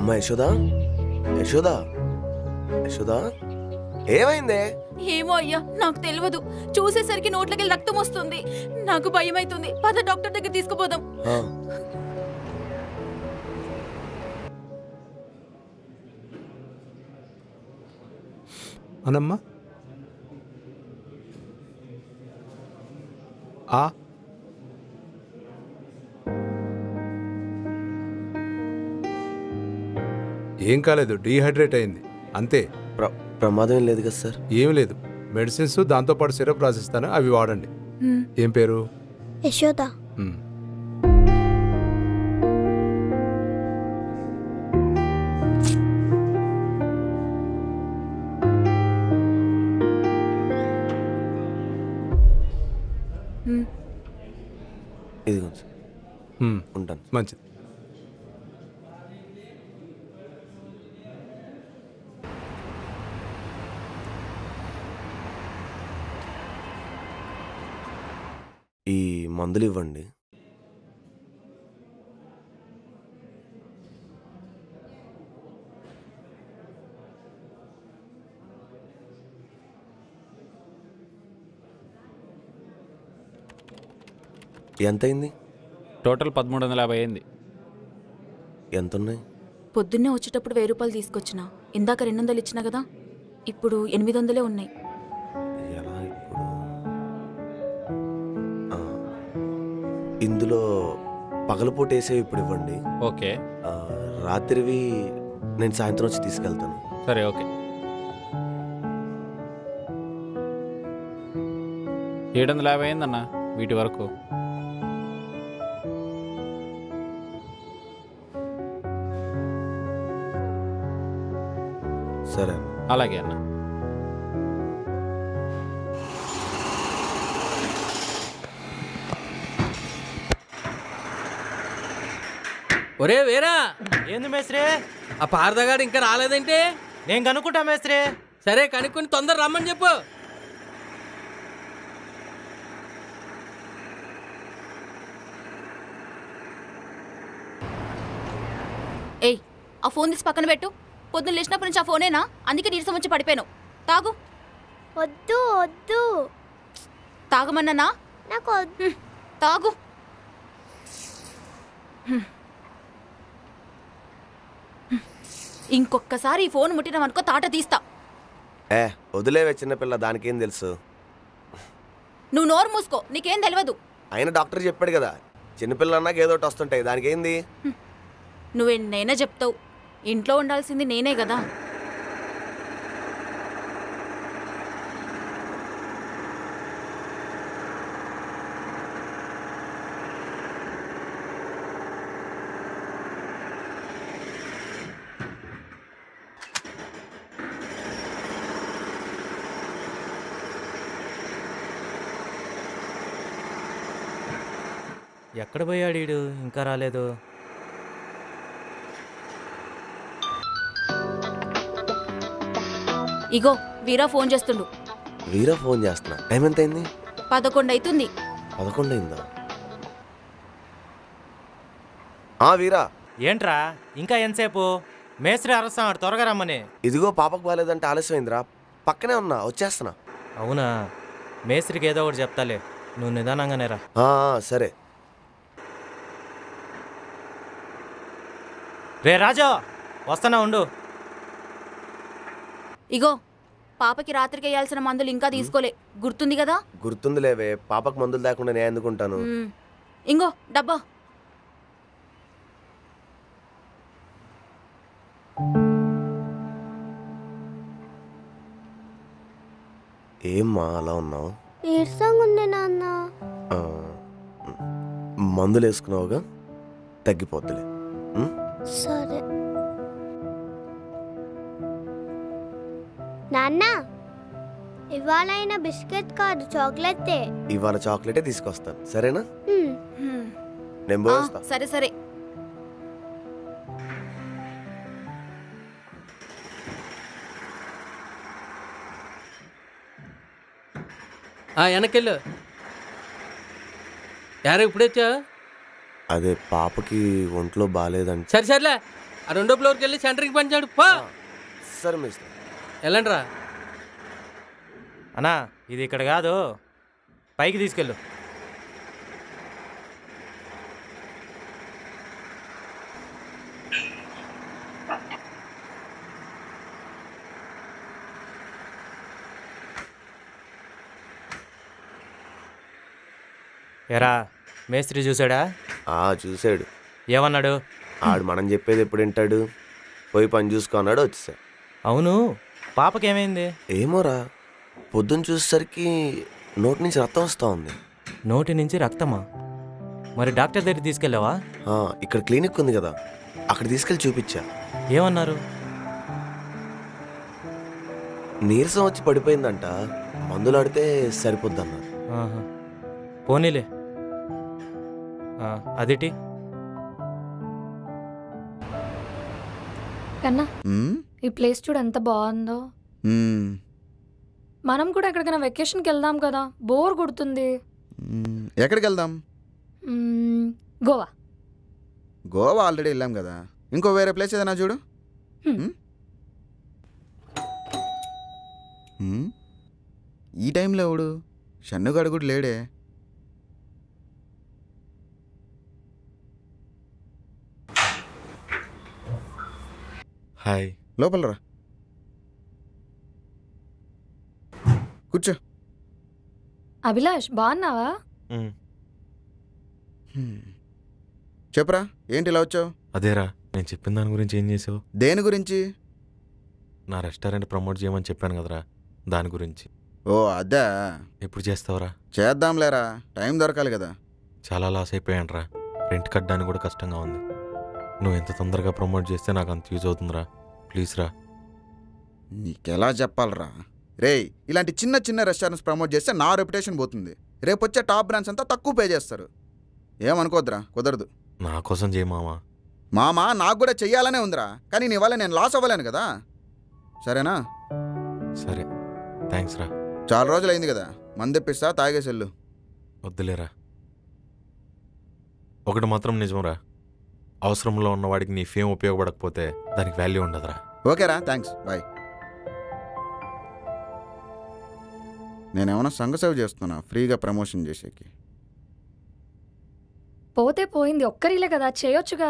అమ్మ యశోదా, యశోదా, యశోదా, ఏమైందే? ఏమో అయ్యా, నాకు తెలియదు. చూసేసరికి నోట్లకి రక్తం వస్తుంది. నాకు భయం అవుతుంది. పద డాక్టర్ దగ్గర తీసుకుపోదాం. అనమ్మా ఏం కాలేదు, డీహైడ్రేట్ అయింది అంతే. ప్రమాదం ఏం లేదు కదా సార్? ఏం లేదు, మెడిసిన్స్ దాంతోపాటు సిరప్ రాసిస్తాను, అవి వాడండి. ఏం పేరు? యశోద. ఇదిగో ఉంటాను. మంచిది. ఈ మందులు ఇవ్వండి. ఎంతైంది? టోటల్ 1350 అయింది. ఎంతున్నాయి? పొద్దున్నే వచ్చేటప్పుడు 1000 రూపాయలు తీసుకొచ్చినా. ఇందాక 200 ఇచ్చినా కదా, ఇప్పుడు 800 ఉన్నాయి. ఎలా ఇప్పుడు? ఇందులో పగలపూట వేసేవి ఇప్పుడు ఇవ్వండి. ఓకే. రాత్రివి నేను సాయంత్రం వచ్చి తీసుకెళ్తాను. సరే, ఓకే. 750 అయిందన్న వీటి వరకు. సరే, అలాగే అన్న. ఒరే వేరా, ఏంది మేస్త్రి? ఆ పారదగాడు ఇంకా రాలేదంటే? నేను కనుక్కుంటా మేస్త్రి. సరే, కనుక్కొని తొందర రమ్మని చెప్పు. ఏయ్, ఆ ఫోన్ తీసి పక్కన పెట్టు. పొద్దున్న లేచినప్పటి నుంచి ఆ ఫోనేనా? అందుకే నీరసం వచ్చి పడిపోయాను. తాగు. వద్దు వద్దు. తాగమన్నానా? నాకు వద్దు. తాగు. ఇంకొక్కసారి ఈ ఫోన్ ముట్టినామనుకో తాట తీస్తా. వదిలేవే చిన్నపిల్ల, దానికేం తెలుసు? నువ్వు నోరు మూసుకో, నీకేం తెలియదు. ఆయన డాక్టర్ చెప్పాడు కదా, చిన్నపిల్ల అన్నాక ఏదో ఒకటి వస్తుంటాయి, దానికేంది? నువ్వెన్నైనా చెప్తావు, ఇంట్లో ఉండాల్సింది నేనే కదా. ఎక్కడ పోయాడు వీడు? ఇంకా రాలేదు. ఇగో వీరా ఫోన్ చేస్తుండు. వీరా ఫోన్ చేస్తున్నా. టైం ఎంత అయింది? 11 అవుతుంది. 11 అయిందా? వీరా. ఏంట్రా ఇంకా ఎంతసేపు? మేస్త్రి అరుస్తాడు, త్వరగా రమ్మని. ఇదిగో పాపకు బాగాలేదంటే ఆలస్యమైందిరా, పక్కనే ఉన్నా, వచ్చేస్తున్నా. అవునా? మేస్త్రికి ఏదో ఒకటి చెప్తాలే, నువ్వు నిదానంగానే రా. సరే. రే రాజా, వస్తానా, ఉండు. ఇగో పాపకి రాత్రికి వేయాల్సిన మందులు ఇంకా తీసుకోలే, గుర్తుంది కదా? గుర్తుంది లేవే, పాపకు మందులు లేకుండా నేను ఎందుకుంటాను. ఇంగో డబ్బా. ఏమ్మా అలా ఉన్నావు? నీరసంగా ఉంది నాన్న. మందులు వేసుకున్నావుగా, తగ్గిపోద్దులే. సరే నాన్న, ఇవాళైనా బిస్కెట్ కాదు చాక్లెట్. ఇవాళ చాక్లెటే తీసుకొస్తాను, సరేనా? నేను పోస్తా. సరే సరే. వెనకెళ్ళు. యారా ఇప్పుడొచ్చా? అదే పాపకి ఒంట్లో బాగాలేదంటే. సరే సర్లే, ఆ 2వ ఫ్లోర్కి వెళ్ళి సెంటర్కి పంచాడు పా. సరే మేస్త్రి. వెళ్ళండి రా. అన్నా ఇది ఇక్కడ కాదు, పైకి తీసుకెళ్ళు. ఎరా మేస్త్రి చూసాడా? చూశాడు. ఏమన్నాడు? ఆడు మనం చెప్పేది ఎప్పుడు వింటాడు? పోయి పని చూసుకున్నాడు, వచ్చేసా. అవును, పాపకేమైంది? ఏమోరా, పొద్దున్న చూసేసరికి నోటి నుంచి రక్తం వస్తూ ఉంది. నోటి నుంచి రక్తమా? మరి డాక్టర్ దగ్గరికి తీసుకెళ్ళావా? ఇక్కడ క్లినిక్ ఉంది కదా, అక్కడ తీసుకెళ్ళి చూపించా. ఏమన్నారు? నీరసం వచ్చి పడిపోయిందంట, మందులు ఆడితే సరిపోద్దన్నారు. పోనీలే. అదిటి కన్నా, ఈ ప్లేస్ చూడు ఎంత బాగుందో. మనం కూడా ఎక్కడికైనా వెకేషన్కి వెళ్దాం కదా, బోర్ కొడుతుంది. ఎక్కడికి వెళ్దాం? గోవా. గోవా ఆల్రెడీ వెళ్ళాం కదా, ఇంకో వేరే ప్లేస్ ఏదైనా చూడు. ఈ టైంలో ఎవడు? షన్నుగాడు కూడా లేడే. హాయ్. లోపలరా, కూర్చో. అభిలాష్, బాగున్నావా? చెప్పరా, ఏంటి ఇలా వచ్చావు? అదేరా, నేను చెప్పిన దాని గురించి ఏం చేసావు? దేని గురించి? నా రెస్టారెంట్ ప్రమోట్ చేయమని చెప్పాను కదరా, దాని గురించి. ఓ అదా, ఎప్పుడు చేస్తావురా? చేద్దాంలేరా, టైం దొరకాలి కదా. చాలా లాస్ అయిపోయానురా, రెంట్ కట్టడానికి కూడా కష్టంగా ఉంది. నువ్వు ఎంత తొందరగా ప్రమోట్ చేస్తే నాకు అంత యూజ్ అవుతుందిరా, ప్లీజ్ రా. నీకెలా చెప్పాలరా రేయ్, ఇలాంటి చిన్న చిన్న రెస్టారెంట్స్ ప్రమోట్ చేస్తే నా రెప్యుటేషన్ పోతుంది. రేపు వచ్చే టాప్ బ్రాండ్స్ అంతా తక్కువ పే చేస్తారు. ఏమనుకోద్దురా, కుదరదు. నా కోసం చేయి మామా. మామా, నాకు కూడా చెయ్యాలనే ఉందిరా, కానీ నీ వల్ల నేను లాస్ అవ్వలేను కదా. సరేనా? సరే, థ్యాంక్స్ రా. చాలా రోజులైంది కదా, మందెప్పిస్తా, తాగేసెళ్ళు. వద్దులేరా. ఒకటి మాత్రం నిజంరా, అవసరంలో ఉన్నవాడికి నీ ఫేమ్ ఉపయోగపడకపోతే దానికి వాల్యూ ఉండదురా. ఓకేరా, థ్యాంక్స్, బాయ్. నేనేమన్నా సంఘ సేవ చేస్తున్నా ఫ్రీగా ప్రమోషన్ చేసేకి? పోతే పోయింది, ఒక్కరిలే కదా, చేయొచ్చుగా.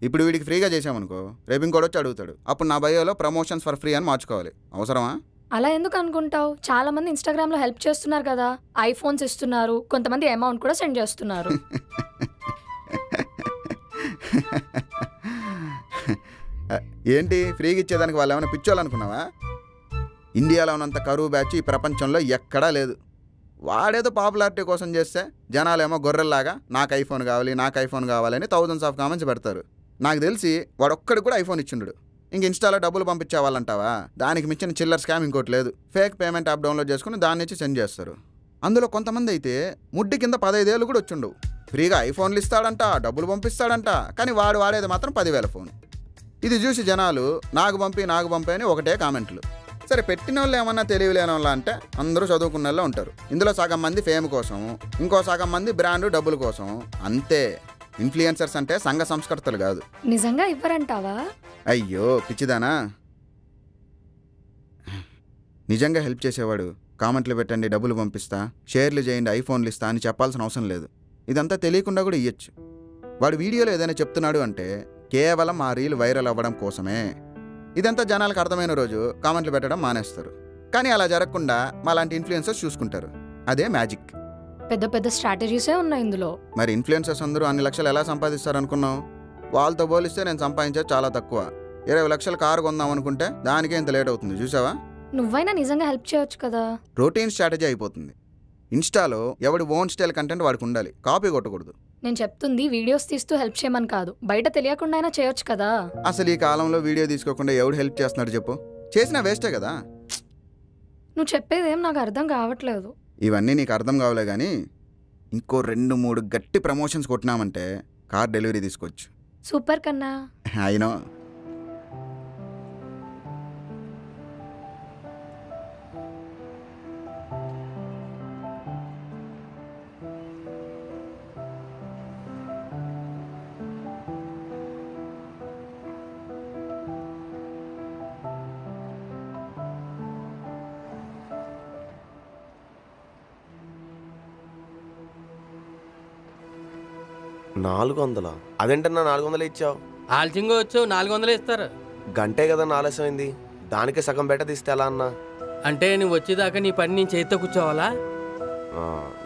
ఇప్పుడు వీడికి ఫ్రీగా చేసామనుకో, రేపు ఇంకోటి వచ్చి అడుగుతాడు. అప్పుడు నా బయోలో ప్రమోషన్స్ ఫర్ ఫ్రీ అని మార్చుకోవాలి. అవసరమా? అలా ఎందుకు అనుకుంటావు? చాలా మంది ఇన్స్టాగ్రామ్లో హెల్ప్ చేస్తున్నారు కదా, ఐఫోన్స్ ఇస్తున్నారు, కొంతమంది అమౌంట్ కూడా సెండ్ చేస్తున్నారు. ఏంటి ఫ్రీగా ఇచ్చేదానికి వాళ్ళు ఏమైనా పిచ్చోళ్ళనుకున్నావా? ఇండియాలో ఉన్నంత కరువు బ్యాచ్ ఈ ప్రపంచంలో ఎక్కడా లేదు. వాడేదో పాపులారిటీ కోసం చేస్తే జనాలేమో గొర్రెల్లాగా నాకు ఐఫోన్ కావాలి, నాకు ఐఫోన్ కావాలని థౌజండ్స్ ఆఫ్ కామెంట్స్ పెడతారు. నాకు తెలిసి వాడొక్కడికి కూడా ఐఫోన్ ఇచ్చిండు. ఇంక ఇన్స్టాలో డబ్బులు పంపించేవాళ్ళంటావా? దానికి మించిన చిల్లర్ స్కామ్ ఇంకోటి లేదు. ఫేక్ పేమెంట్ యాప్ డౌన్లోడ్ చేసుకుని దాని నుంచి సెండ్ చేస్తారు. అందులో కొంతమంది అయితే ముడ్డి కింద 15 ఏళ్ళు కూడా వచ్చిండవు. ఫ్రీగా ఐఫోన్లు ఇస్తాడంట, డబ్బులు పంపిస్తాడంట, కానీ వాడు వాడేది మాత్రం 10,000 ఫోన్. ఇది చూసి జనాలు నాకు పంపి అని ఒకటే కామెంట్లు. సరే, పెట్టిన వాళ్ళు ఏమన్నా తెలియలేని వాళ్ళ అంటే అందరూ చదువుకున్న వాళ్ళే ఉంటారు. ఇందులో సగం మంది ఫేమ్ కోసం, ఇంకో సగం మంది బ్రాండ్ డబ్బుల కోసం. అంతే. ఇన్ఫ్లుయెన్సర్స్ అంటే సంఘ సంస్కర్తలు కాదు. నిజంగా ఇవ్వరంటావా? అయ్యో పిచ్చిదానా, నిజంగా హెల్ప్ చేసేవాడు కామెంట్లు పెట్టండి, డబ్బులు పంపిస్తా, షేర్లు చేయండి, ఐఫోన్లు ఇస్తా అని చెప్పాల్సిన అవసరం లేదు. ఇదంతా తెలియకుండా కూడా ఇయ్యొచ్చు. వాడు వీడియోలో ఏదైనా చెప్తున్నాడు అంటే కేవలం ఆ రీల్ వైరల్ అవ్వడం కోసమే. ఇదంతా జనాలకు అర్థమైన రోజు కామెంట్లు పెట్టడం మానేస్తారు. కానీ అలా జరగకుండా మాలాంటి ఇన్ఫ్లుయెన్సర్స్ చూసుకుంటారు. అదే మ్యాజిక్. పెద్ద పెద్ద స్ట్రాటజీసే ఉన్నాయి ఇందులో. మరి ఇన్ఫ్లుయెన్సర్స్ అందరూ అన్ని లక్షలు ఎలా సంపాదిస్తారు అనుకున్నావు? వాళ్ళతో పోలిస్తే నేను సంపాదించేది చాలా తక్కువ. 20 లక్షల కారు కొందాం అనుకుంటే దానికే ఇంత లేట్ అవుతుంది. చూసావా? నువ్వైనా నిజంగా హెల్ప్ చేయొచ్చు కదా. రొటీన్ స్ట్రాటజీ అయిపోతుంది. ఇన్స్టాలో ఎవడి ఓన్ స్టైల్ కంటెంట్ వాడికి ఉండాలి, కాపీ కొట్టకూడదు. నేను చెప్తుంది వీడియోస్ తీస్తూ హెల్ప్ చేయమని కాదు, బయట తెలియకుండా అయినా చేయొచ్చు కదా. అసలు ఈ కాలంలో వీడియో తీసుకోకుండా ఎవడు హెల్ప్ చేస్తున్నాడు చెప్పు? చేసినా వేస్టే కదా. నువ్వు చెప్పేదేం నాకు అర్థం కావట్లేదు. ఇవన్నీ నీకు అర్థం కావలే కానీ ఇంకో 2-3 గట్టి ప్రమోషన్స్ కొట్టినామంటే కార్ డెలివరీ తీసుకోవచ్చు. సూపర్ కన్నా. అయినో 400? అదేంటన్నా 400 ఇచ్చావు? ఆలస్యంగా వచ్చు 400 ఇస్తారు. గంటే కదా ఆలస్యమైంది, దానికే సగం బెట తీస్తే ఎలా అన్నా? అంటే నువ్వు వచ్చేదాకా నీ పని నేను చేతితో కూర్చోవాలా?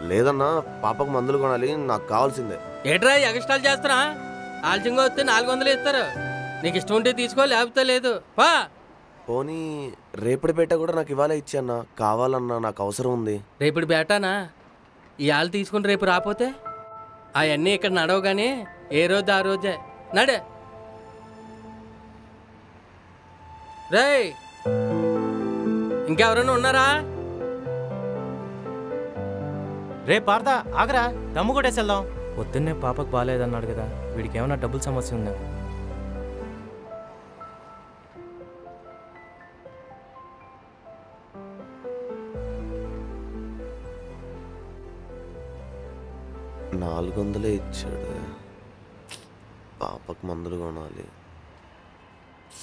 లేదన్నా, పాపకు మందులు కొనాలి, నాకు కావాల్సిందే. ఏట్రా ఎగస్ట్రాలు చేస్తారా? ఆలస్యంగా వస్తే 400 ఇస్తారు. నీకు ఇష్టం ఉంటే తీసుకో, లేకపోతే లేదు. పా పోనీ రేపటి బేట కూడా నాకు ఇవాళ ఇచ్చన్నా, కావాలన్నా, నాకు అవసరం ఉంది. రేపుడు బేటానా? ఇవాళ తీసుకుని రేపు రాపోతే అవన్నీ ఇక్కడ నడవు కానీ ఏ రోజు ఆ రోజే నడే. రేయ్ ఇంకెవరైనా ఉన్నారా? రే పార్దా ఆగరా, దమ్ము కొట్టేసి వెళ్దాం. పొద్దున్నే పాపకు బాగాలేదన్నాడు కదా, వీడికి ఏమైనా డబ్బుల సమస్య ఉందా? $400 ఇచ్చాడు, పాపకు మందులు కొనాలి.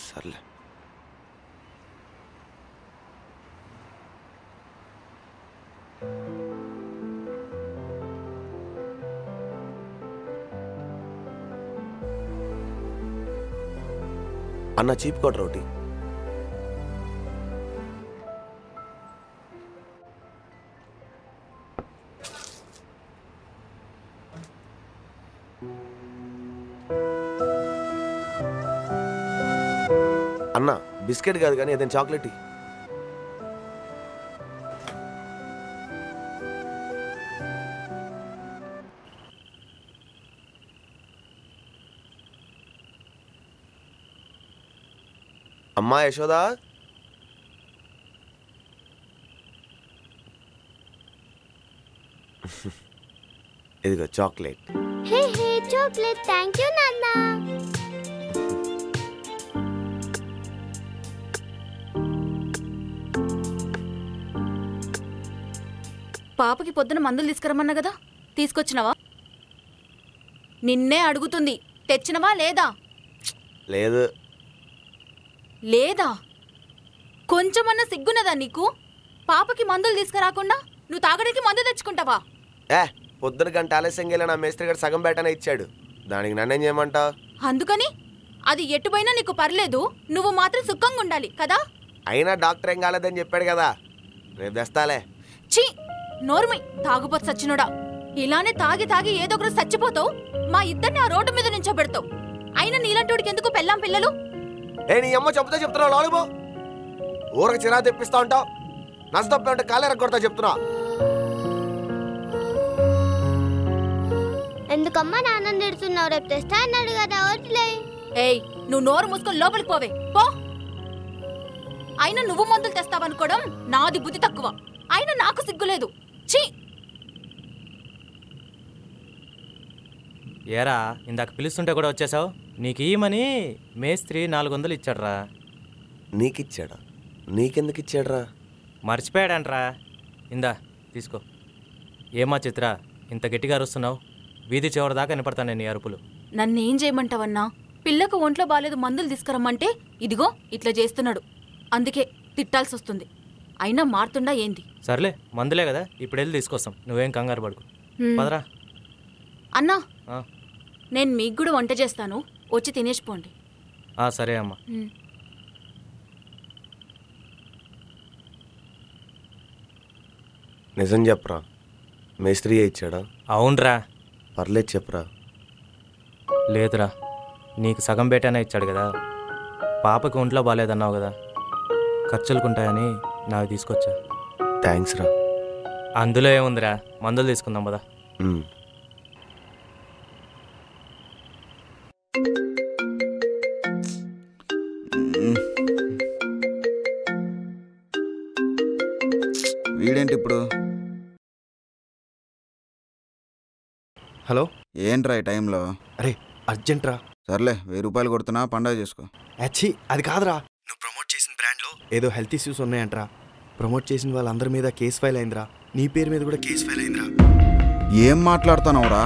సర్లే. అన్న చీప్ కోట రోటీ. అన్న బిస్కెట్ కాదు కానీ ఏదైనా చాక్లెట్. అమ్మా యశోదా, ఇదిగో chocolate. Hey hey chocolate, thank you నాన్న. పాపకి పొద్దున మందులు తీసుకురమ్మన్నా కదా, తీసుకొచ్చినవా? నిన్నే అడుగుతుంది, తెచ్చినవా లేదా? లేదు. లేదా? కొంచెమన్నా సిగ్గున్నదా నీకు? పాపకి మందులు తీసుకురాకుండా నువ్వు తాగడానికి మందు తెచ్చుకుంటావా? పొద్దున గంట ఆలస్యంగా వెళ్ళి నా మేస్త్రి గారు సగం బేటనే ఇచ్చాడు, దానికి నన్నేం చేయమంటావు? అందుకని అది ఎటుపోయినా నీకు పర్లేదు, నువ్వు మాత్రం సుఖంగా ఉండాలి కదా? అయినా డాక్టర్ ఏం కాలేదని చెప్పాడు కదా, రేపు తెస్తాలే. ఛీ, నోర్మి తాగుపోతు సచ్చినోడా. ఇలానే తాగి తాగి ఏదో ఒకరు చచ్చిపోతావు, మా ఇద్దరిని ఆ రోడ్డు మీద నుంచోబెడతావు. అయినా నీలాంటోడికి ఎందుకు పెళ్ళాం పిల్లలు? నీ అమ్మ చెప్తా చెప్తున్నావు లాలుబో, ఊరికి చిరా తెప్పిస్తా ఉంటావు. నష్టపోయి ఉంటే కాలేర కొడతా చెప్తున్నా. ఎందుకమ్మా నాన్న తిడుతున్నావు? రేపు తెస్తా అన్నాడు కదా, వదిలే. ఏయ్, నువ్వు నోరు మూసుకొని లోపలికి పోవే పో. అయినా నువ్వు మందులు తెస్తావనుకోవడం నాది బుద్ధి తక్కువ. అయినా నాకు సిగ్గులేదు. ఛీ! ఏరా ఇందాక పిలుస్తుంటే కూడా వచ్చేసావు? నీకు ఇయ్యమని మేస్త్రి 400 ఇచ్చాడ్రా. నీకిచ్చాడా? నీకెందుకు ఇచ్చాడ్రా? మర్చిపోయాడంట్రా. ఇందా తీసుకో. ఏమా చిత్ర, ఇంత గట్టిగా అరుస్తున్నావు? వీధి చివరి దాకా వినపడతాను నీ అరుపులు. నన్నేం చేయమంటావన్నా? పిల్లకు ఒంట్లో బాలేదు, మందులు తీసుకురమ్మంటే ఇదిగో ఇట్లా చేస్తున్నాడు. అందుకే తిట్టాల్సి వస్తుంది. అయినా మారుతుండా ఏంది? సర్లే, మందులే కదా, ఇప్పుడు వెళ్ళి తీసుకొస్తాం. నువ్వేం కంగారు పడుకు. పదరా. అన్నా, నేను మీకు కూడా వంట చేస్తాను, వచ్చి తినేసిపోండి. సరే అమ్మా. నిజం చెప్పరా, మేస్త్రియే ఇచ్చాడా? అవునరా. పర్లేదు చెప్పరా. లేదురా, నీకు సగం బేటానే ఇచ్చాడు కదా. పాపకి ఒంట్లో బాగాలేదన్నావు కదా, ఖర్చులుకుంటాయని నాకు తీసుకొచ్చా. థ్యాంక్స్ రా. అందులో ఏముందిరా, మందులు తీసుకుందాం కదా. వీడేంటి ఇప్పుడు? హలో, ఏంట్రా ఈ టైంలో? అరే అర్జెంట్ రా. సర్లే, 1000 రూపాయలు కొడుతున్నా, పండగ చేసుకో. అచ్చి, అది కాదురా. నువ్వు ప్రమోట్ చేసిన బ్రాండ్లో ఏదో హెల్త్ ఇష్యూస్ ఉన్నాయంట్రా. ప్రమోట్ చేసిన వాళ్ళందరి మీద కేసు ఫైల్ అయిందిరా. నీ పేరు మీద కూడా కేసు ఫైల్ అయిందిరా. ఏం మాట్లాడుతున్నావురా?